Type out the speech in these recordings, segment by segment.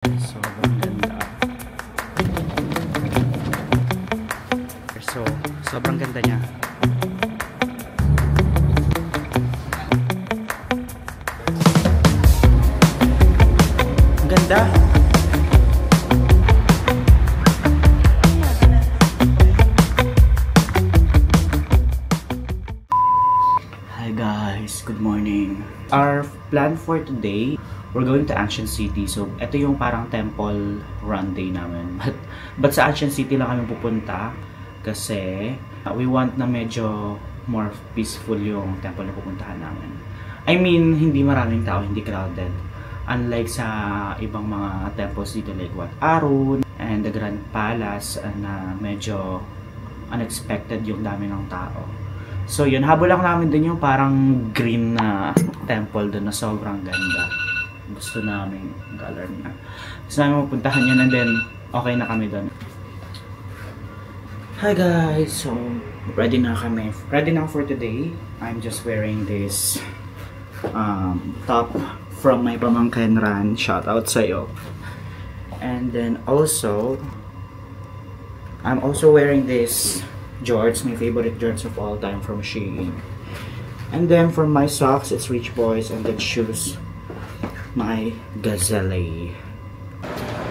Sobrang ganda. So, sobrang ganda niya. Ang ganda. Hi guys, good morning. Our plan for today, we're going to Ancient City. So, ito yung parang temple run day namin. But sa Ancient City lang kami pupunta kasi we want na medyo more peaceful yung temple na pupuntahan namin. I mean, hindi maraming tao, hindi crowded. Unlike sa ibang mga temples dito like Wat Arun and the Grand Palace na medyo unexpected yung dami ng tao. So yun, habol lang namin din yung parang green na temple doon na sobrang ganda. Gusto namin color niya. Gusto namin mapuntahan yun and then okay na kami doon. Hi guys! So, ready na kami. Ready na for today. I'm just wearing this top from my pamangkin Ran. Shout out sa'yo. And then also, I'm also wearing this Jorts, my favorite Jorts of all time from Shein. And then for my socks, it's Rich Boys, and then shoes, my Gazelle.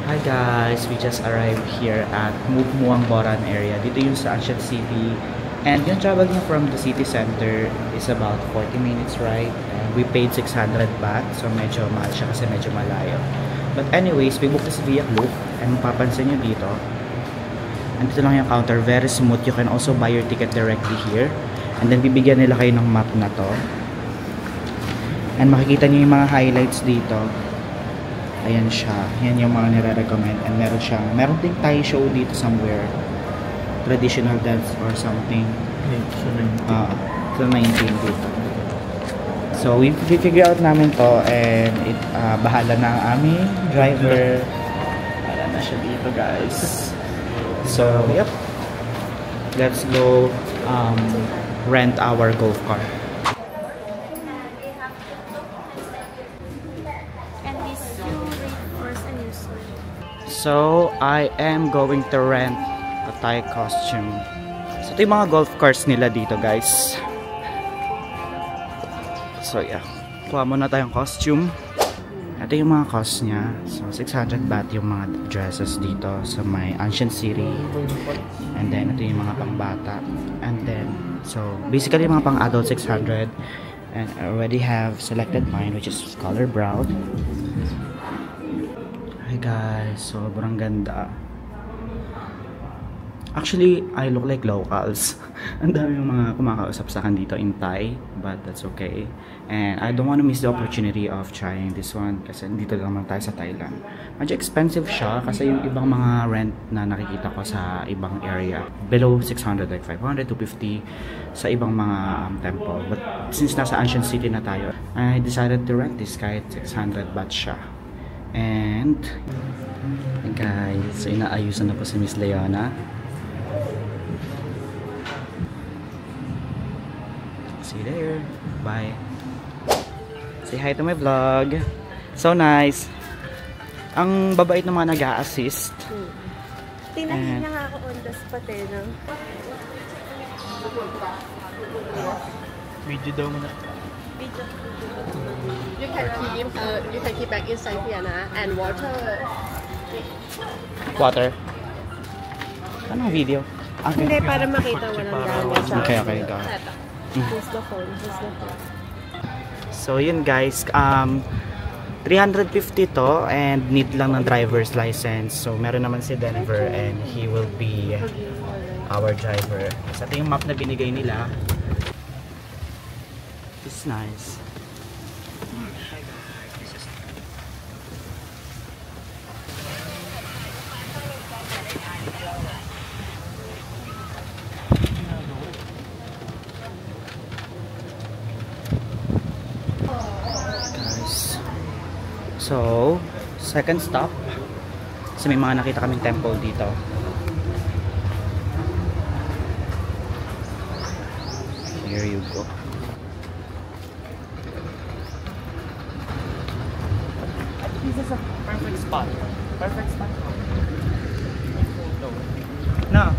Hi guys, we just arrived here at Muang Boran area. Dito yung sa Ancient City. And yung travel niya from the city center is about 40 minutes ride. And we paid 600 baht, so medyo mahal siya kasi medyo malayo. But anyways, we booked this via Klook. And mapapansin nyo dito, andito lang yung counter, very smooth. You can also buy your ticket directly here. And then bibigyan nila kayo ng map na to. And makikita nyo yung mga highlights dito. Ayan siya. Yan yung mga nire-recommend. And meron ding Thai show dito somewhere. Traditional dance or something. So 19 dito. So we figure out namin to and bahala na ang aming driver. Bahala na siya dito guys. So, yep. Let's go rent our golf cart. So, I am going to rent a Thai costume. So, ito yung mga golf carts nila dito, guys. So, yeah. Kuha muna tayong costume. Ito yung mga cost niya. So, 600 baht yung mga dresses dito sa may Ancient City. And then, ito yung mga pangbata. And then, so, basically yung mga pang-adult 600. And I already have selected mine, which is color brown. Hi guys, sobrang ganda. Actually, I look like locals. Ang dami yung mga kumakausap sa akin dito in Thai, but that's okay. And I don't want to miss the opportunity of trying this one kasi dito naman tayo sa Thailand. Medyo expensive siya kasi yung ibang mga rent na nakikita ko sa ibang area, below 600, like 500 to 50 sa ibang mga temple. But since nasa Ancient City na tayo, I decided to rent this kahit 600 baht siya. And guys, so inaayusan na po si Miss Leona. See you there. Bye. Say hi to my vlog. So nice. Ang babait ng mga nag-a-assist. Tinahin niya nga ako on the spot eh, no? Video daw muna. Video. You can keep back inside here na and water. Water. Anong video? Okay. Hindi, para makita walang damage. Okay, go. Here's the phone. So yun guys, 350 to and need lang ng driver's license. So meron naman si Denver and he will be our driver. So ito yung map na binigay nila. It's nice. So, second stop. Kasi may mga nakita kaming temple dito. Here you go. This is a perfect spot. Perfect spot. No.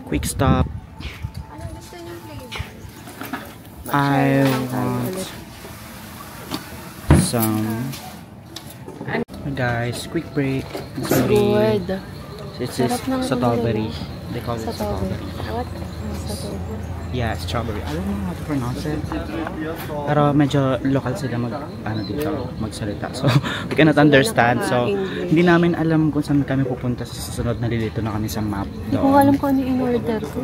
Quick stop. I want some. Guys, quick break. Sorry. Good. This is strawberry. They call it strawberry. What? Strawberry. Yeah, strawberry. I don't know how to pronounce it. Pero medyo local sila magsalita. So, we cannot understand. So, hindi namin alam kung saan kami pupunta sa susunod. Nalilito na kami sa map. Hindi ko alam kung ano in-order ko.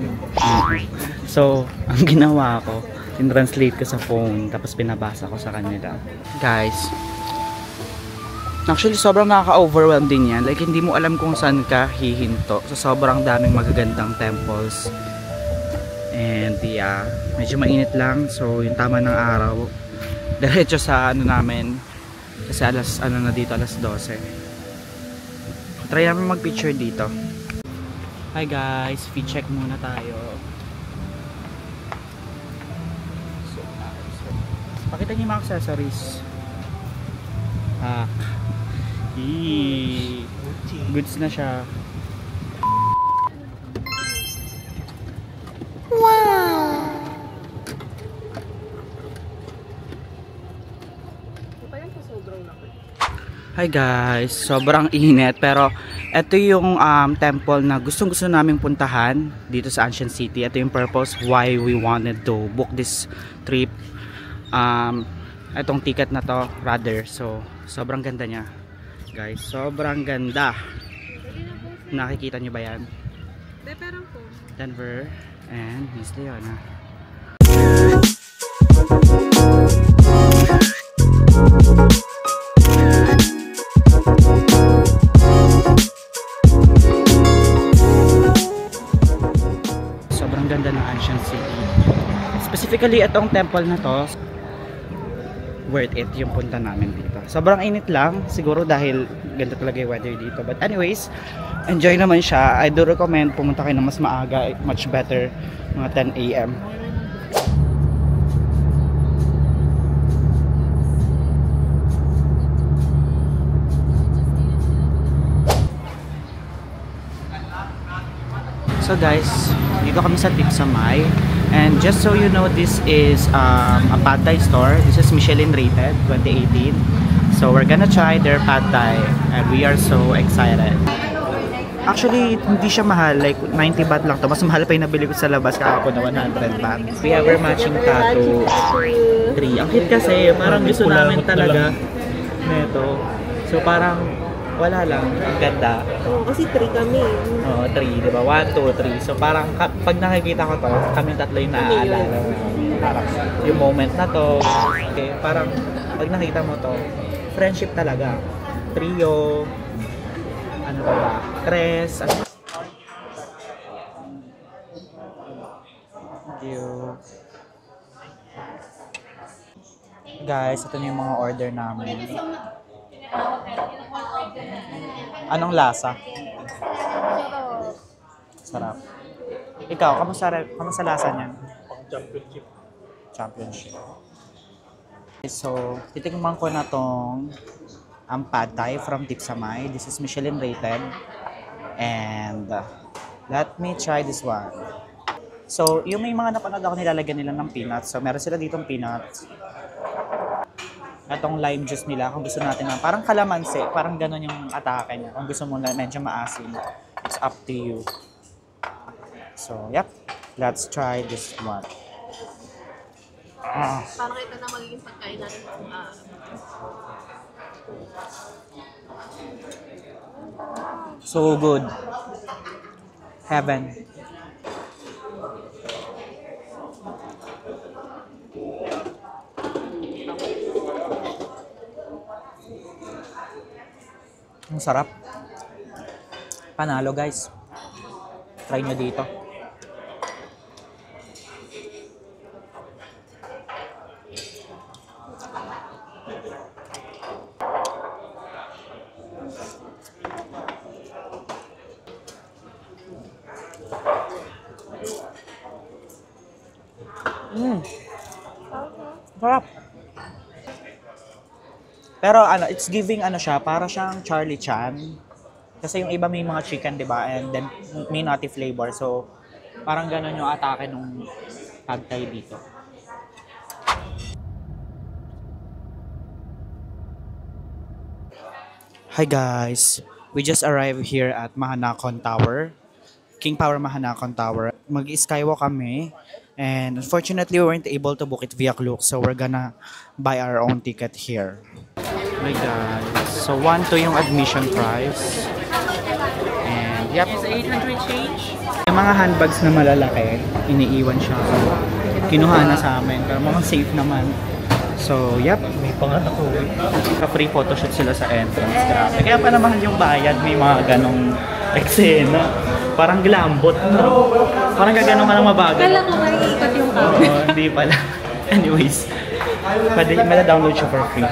So, ang ginawa ko, in-translate ko sa phone, tapos pinabasa ko sa kanila. Guys, actually, sobrang nakaka-overwhelm din yan. Like, hindi mo alam kung saan ka hihinto. So, sobrang daming magagandang temples. And, yeah, medyo mainit lang. So, yung tama ng araw. Diretso sa ano namin. Kasi alas 12. Try namin mag-picture dito. Hi guys, fit check muna tayo. So, pakita niyo yung mga accessories. Goods na siya. Wow! Hi guys, sobrang init pero ito yung temple na gustong-gusto naming puntahan dito sa Ancient City. Ito yung purpose why we wanted to book this trip. Itong ticket na to rather. So, sobrang ganda niya. Guys, sobrang ganda. Nakikita niyo ba yan? Denver and Miss Leona. Sobrang ganda ng Ancient City. Specifically itong temple na to, worth it yung punta namin dito. Sobrang init lang, siguro dahil ganda talaga yung weather dito. But anyways, enjoy naman siya. I do recommend pumunta kayo na mas maaga, much better, mga 10 AM. So guys, dito kami sa Tip Samay. And just so you know, this is a pad thai store. This is Michelin rated 2018. So we're gonna try their pad thai and we are so excited. Actually, hindi siya mahal, like 90 baht lang to. Mas mahal pa yung nabili ko sa labas kahapon na 100 baht. We have our matching tattoo 3. Ang cute kasi, parang gusto namin talaga nito. So parang wala lang, ang ganda. Oo, kasi 3 kami. Oo, 3, di ba? 1, 2, 3. So parang pag nakikita ko to, kami tatlo yung naaalala. Parang yung moment na to. Okay, parang pag nakita mo to, friendship talaga. Trio, ano ba? Tres, ano? Thank you. Guys, ito na yung mga order namin. Anong lasa? Sarap. Ikaw, kamusta lasa niya? Championship. So, titikman ko na tong pad thai from Tip Samay. This is Michelin rated. And let me try this one. So, yung may mga napanood ako nilalagyan nila ng peanuts. So, meron sila ditong peanuts. Itong lime juice nila, kung gusto natin na parang kalamansi, parang gano'n yung atake niya. Kung gusto mo na medyo maasim, it's up to you. So, yep. Let's try this one. Parang ito na magiging pagkain natin. So good. Heaven. Ang sarap. Panalo guys. Try nyo dito. Sarap. Pero ano, it's giving ano siya, para siyang Charlie Chan. Kasi yung iba may mga chicken, di ba? And then may nutty flavor. So, parang ganun yung atake nung pad thai dito. Hi guys! We just arrived here at Mahanakon Tower. King Power Mahanakon Tower. Mag-skywalk kami. And unfortunately, we weren't able to book it via Klook. So, we're gonna buy our own ticket here. Hi guys. So, 1 to yung admission price. And, yep. It's 800 change. Yung mga handbags na malalaki, iniiwan siya. Kinuha na sa amin. Pero mukhang safe naman. So, yep. May panganak ko. Ka-free photoshoot sila sa entrance. Grabe. Kaya pa naman yung bayad, may mga ganong eksena. Parang glambot. Parang gaganon ka ng mabagal. Kala ko maiikot yung camera. Oo, hindi pala. Anyways, mala-download siya for free.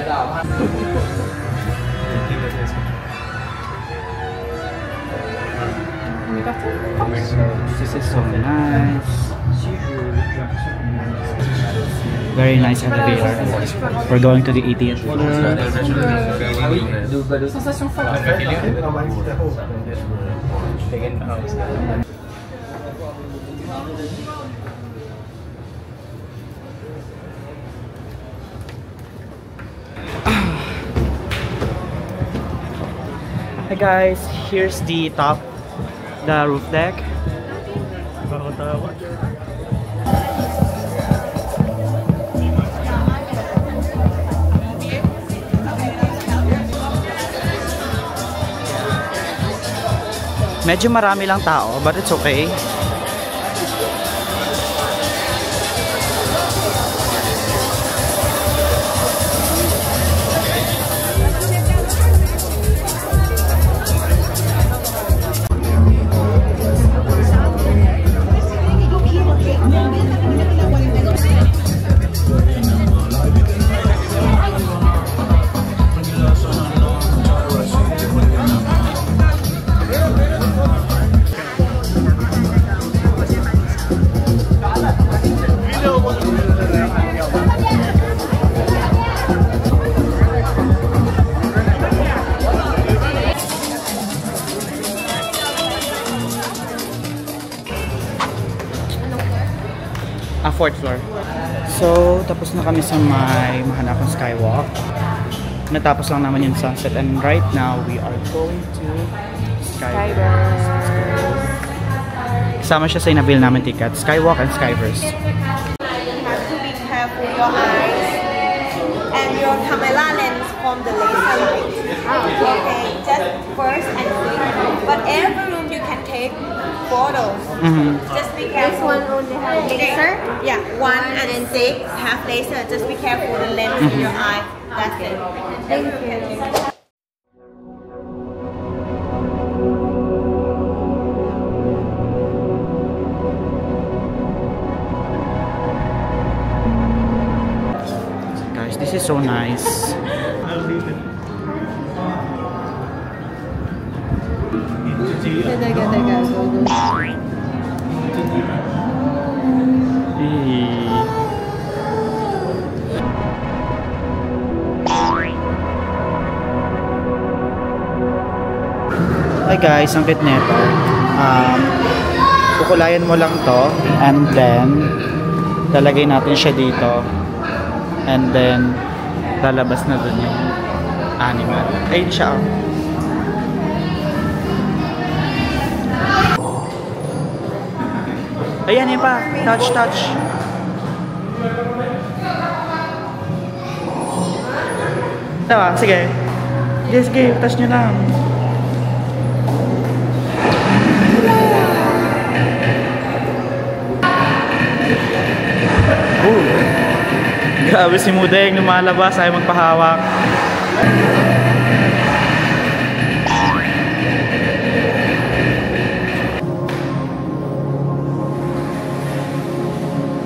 This is so nice. Very nice elevator. We're going to the 80th floor. Hi guys, here's the top, the roof deck. Medyo marami lang tao, but it's okay. Fourth floor. So, tapos na kami sa may Mahanakon Skywalk. Natapos lang naman yung sunset and right now we are going to Skyverse. Kasama siya sa inabil namin ticket, Skywalk and Skyverse. You have to be careful your eyes and your camera lens from the laser light. Okay, just first and second. But every room you can take photos. Just be careful. This one only has laser? Yeah, 1 and 6 have laser. Just be careful the lens in your eye. That's it. Thank you. Guys, this is so nice. Hi guys, ang cute neto. Kukulayan mo lang to and then lalagay natin siya dito and then lalabas na dun yung animal. Ayun siya. Ayan yun pa. Touch, touch. Diba? Sige. Yes, sige. Touch nyo lang. Grabe si Mudeng. Lumalabas. Ayaw magpahawak.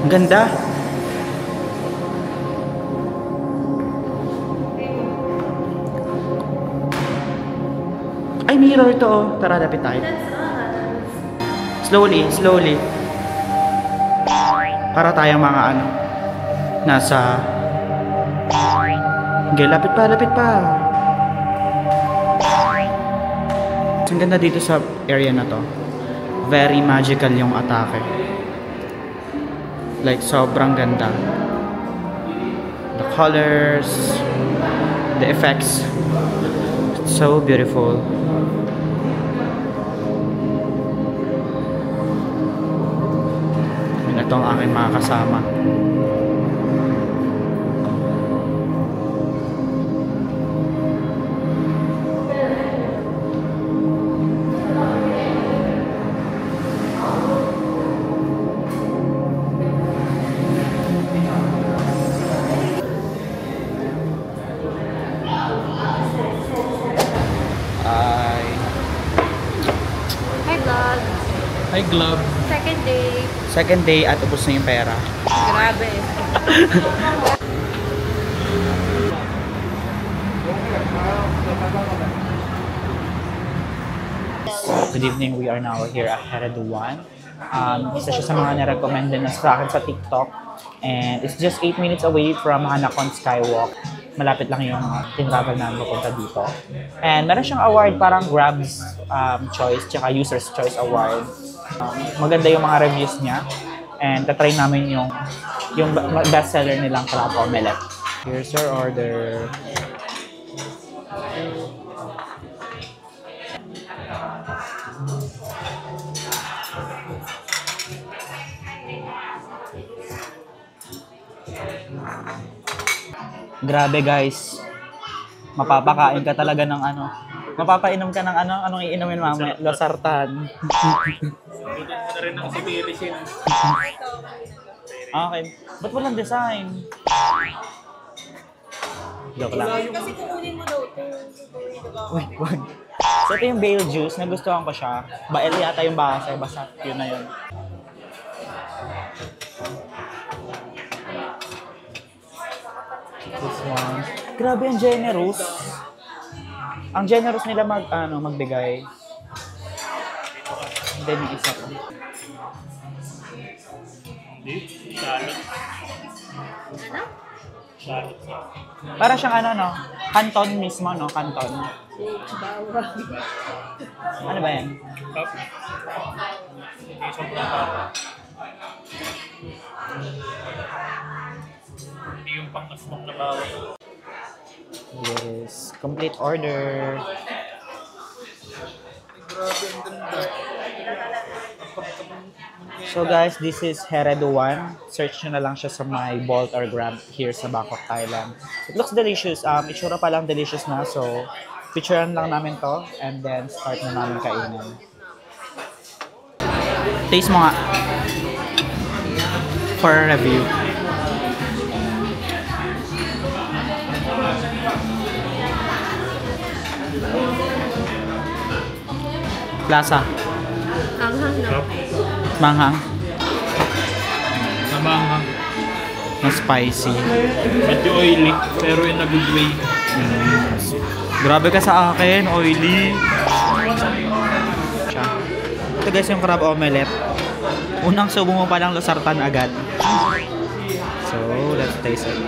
Ang ganda. Ay, mirror ito oh. Tara, lapit tayo. Slowly, slowly. Para tayong mga ano. nasa... Okay, lapit pa, lapit pa. Ang ganda dito sa area na to. Very magical yung atake. Like, sobrang ganda. The colors, the effects. It's so beautiful. Ito ang aking mga kasama. Hi, vlog. Hi, Glove. Second day. Second day at ubos na yung pera. Grabe. Good evening, we are now here at Hereduan. Isa siya sa mga nirecommend din sa akin sa TikTok. And it's just 8 minutes away from Hanakon Skywalk. Malapit lang yung tinravel namin papunta dito. And meron siyang award, parang Grab's Choice, tsaka User's Choice Award. Maganda yung mga reviews niya. And tatry namin yung bestseller nilang crab omelette. Here's your order. Grabe guys. Mapapakain ka talaga ng ano. Mapapainom ka ng ano. Anong iinumin mamaya? Losartan. Dito na rin ang sibirisin. Okay. Ba't walang design? Joke lang. Kasi kukunin mo daw ito. Wait, wag. So ito yung Bale Juice. Nagustuhan ko siya. Bael yata yung base. Basta yun na yun. This one. Grabe ang generous. Ang generous nila magbigay. And then yung isa ko. Hindi, salad. Ano? Salad. Para siyang ano, no? Canton mismo, no? Canton. Ano ba yan? Cup. Hindi sobrang parang. Hindi yung pang-asmok na bawal. Yes. Complete order. So guys, this is Hereduan. Search nyo na lang siya sa my Bolt or Grab here sa Bangkok, Thailand. It looks delicious. Itsura pa lang delicious na. So, picturean lang namin to and then start na namin kainin. Taste mo nga. For a review. Lasa. Hanghang na. Cup. Manghang. Namanghang. Na spicy. Medyo oily, pero in a good way. Grabe ka sa akin, oily. Siya. Ito guys yung crab omelette. Unang subo mo palang losartan agad. So, let's taste it.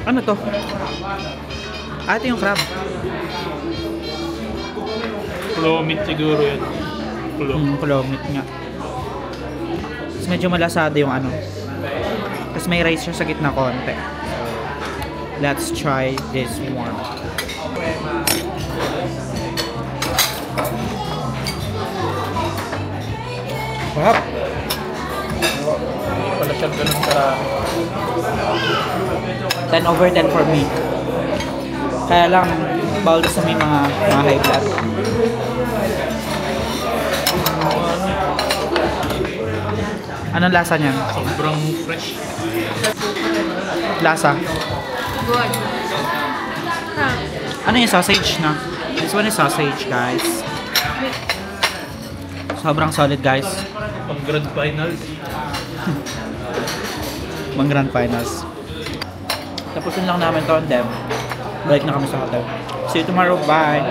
Ano to? Ito yung crab. Claw meat siguro yan. Claw meat nga. Tapos medyo malasado yung ano. Tapos may rice siya sa gitna konti. Let's try this one. Sarap! Hindi pala siya ganun karami. 10 over 10 for me. Kaya lang, bawal sa may mga high blood. Anong lasa niyan? Sobrang fresh. Lasa. Good. Ano yung sausage na? This one is sausage, guys. Sobrang solid, guys. Pang grand finals. Mga grand finals. Tapusin lang namin to and then balik na kami sa hotel. See you tomorrow. Bye!